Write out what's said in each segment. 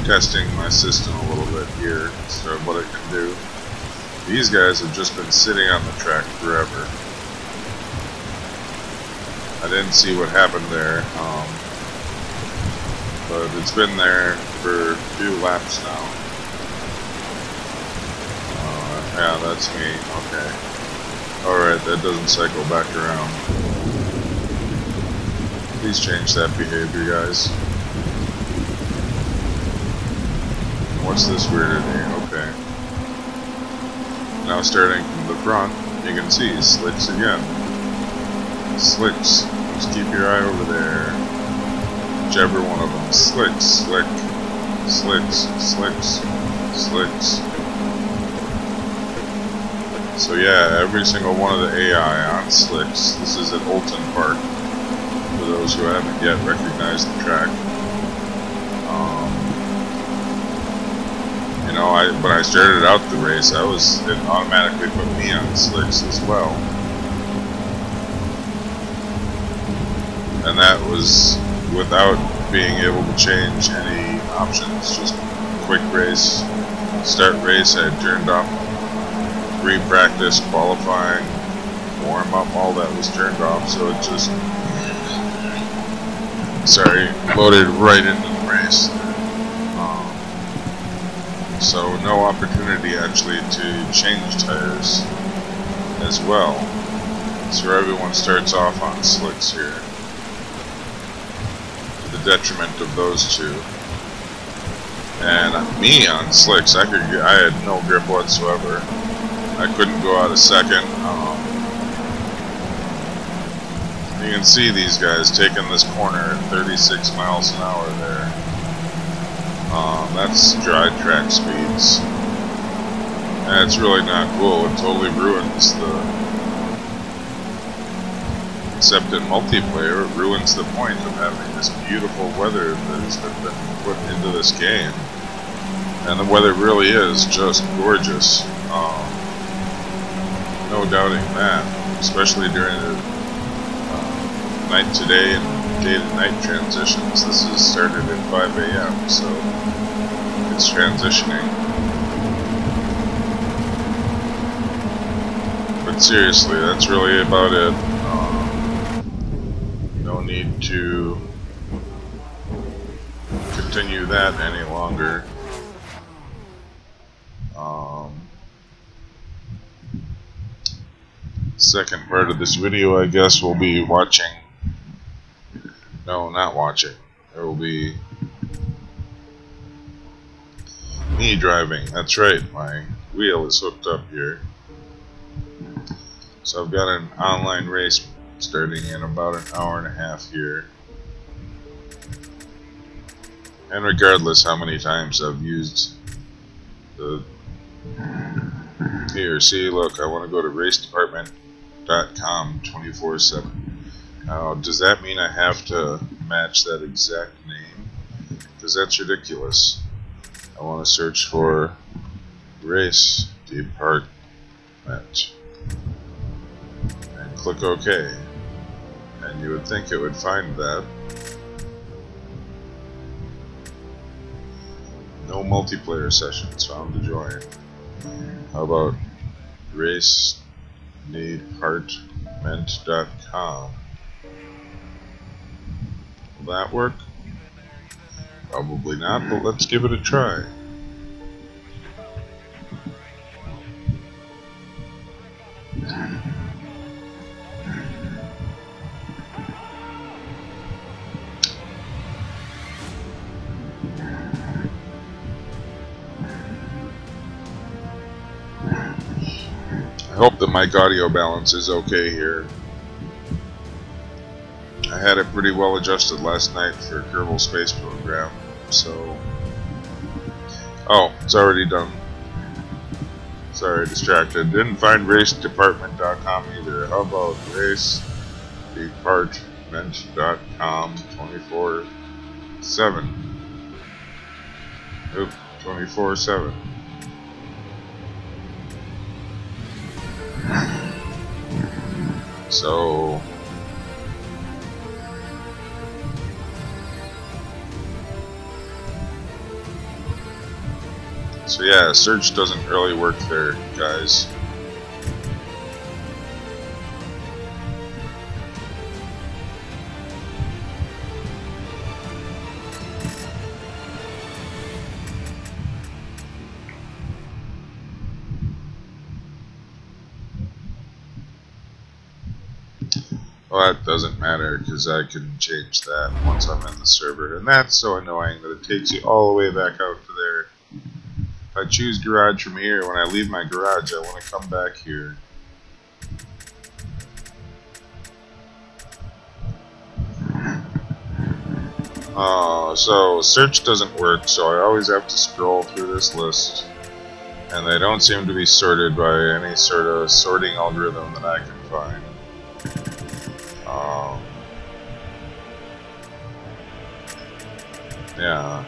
testing my system a little bit here, so what it can do. These guys have just been sitting on the track forever. I didn't see what happened there, but it's been there for a few laps now. Yeah, that's me. Okay. Alright, that doesn't cycle back around. Please change that behavior, guys. What's this weirdity? Okay. Now starting from the front, you can see slicks again. Slicks. Just keep your eye over there. Whichever one of them. Slicks, slick. Slicks, slicks, slicks. So yeah, every single one of the AI on slicks. This is at Olton Park, for those who haven't yet recognized the track. You know, when I started out the race, it automatically put me on slicks as well. And that was without being able to change any options, just quick race, start race. I had turned off pre-practice, qualifying, warm up, all that was turned off, so it just, loaded right into the race. So no opportunity actually to change tires as well. So everyone starts off on slicks here, to the detriment of those two. And me on slicks, I had no grip whatsoever. I couldn't go out a second. You can see these guys taking this corner at 36 miles an hour there. That's dry track speeds. And it's really not cool. It totally ruins except in multiplayer, it ruins the point of having this beautiful weather that has been put into this game. And the weather really is just gorgeous. No doubting that, especially during the night to day and day to night transitions. This is started at 5 a.m., so it's transitioning. But seriously, that's really about it. No need to continue that any longer. Second part of this video, I guess, will be watching. No, not watching. There will be me driving. That's right, my wheel is hooked up here. So I've got an online race starting in about an hour and a half here. And regardless how many times I've used the... Here, see, look, I want to go to racedepartment.com 24/7. Now, does that mean I have to match that exact name? Because that's ridiculous. I want to search for race department and click OK. And you would think it would find that. No multiplayer sessions found to join. How about racedepartment.com? Will that work? Probably not, but let's give it a try. I hope the mic audio balance is okay here. I had it pretty well adjusted last night for Kerbal Space Program, so... Oh, it's already done. Sorry, distracted. Didn't find racedepartment.com either. How about racedepartment.com 24/7? Oop, 24/7. So... So yeah, search doesn't really work there, guys. Well, that doesn't matter because I can change that once I'm in the server, and that's so annoying that it takes you all the way back out to there. If I choose garage from here, when I leave my garage, I want to come back here. So search doesn't work, so I always have to scroll through this list, and they don't seem to be sorted by any sort of sorting algorithm that I can find. Yeah,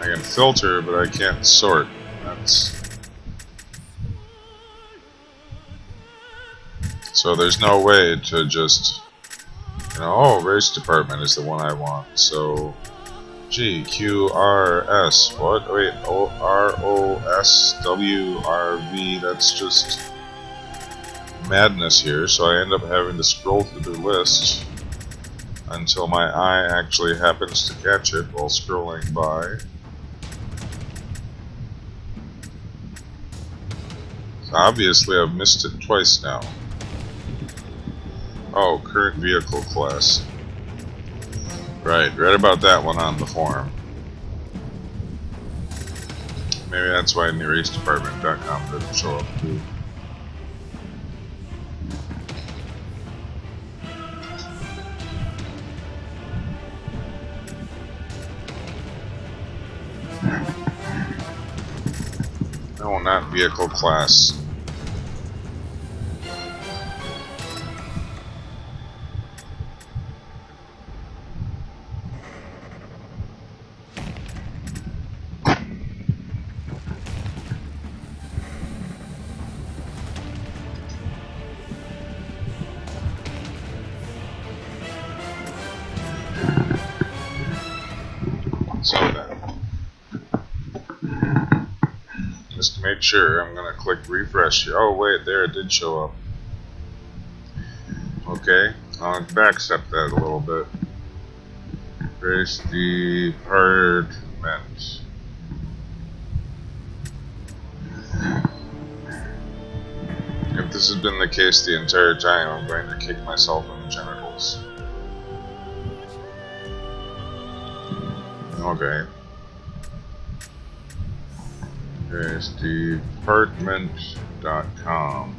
I can filter, but I can't sort. So there's no way to just, oh, race department is the one I want. So G Q R S. What? Wait, O R O S W R V. That's just madness here. So I end up having to scroll through the list until my eye actually happens to catch it while scrolling by. So obviously I've missed it twice now. Oh, current vehicle class. Right, read about that one on the forum. Maybe that's why nearacedepartment.com didn't show up too. No, not vehicle class. So then, just to make sure, I'm going to click refresh here. Oh wait, there it did show up. Okay, I'll backstep that a little bit. Race department. If this has been the case the entire time, I'm going to kick myself in the genitals. Okay. There's department.com.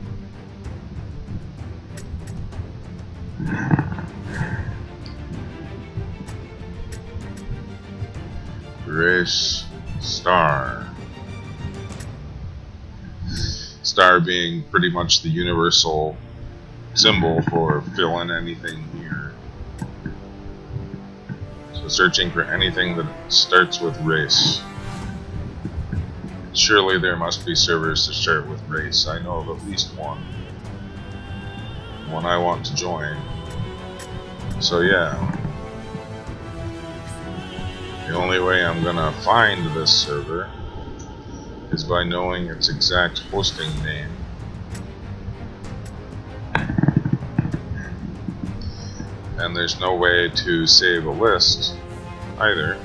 Race star. Star being pretty much the universal symbol for fill in anything here. So searching for anything that starts with race. Surely there must be servers that start with race. I know of at least one. One I want to join. So yeah. The only way I'm gonna find this server is by knowing its exact hosting name. And there's no way to save a list either.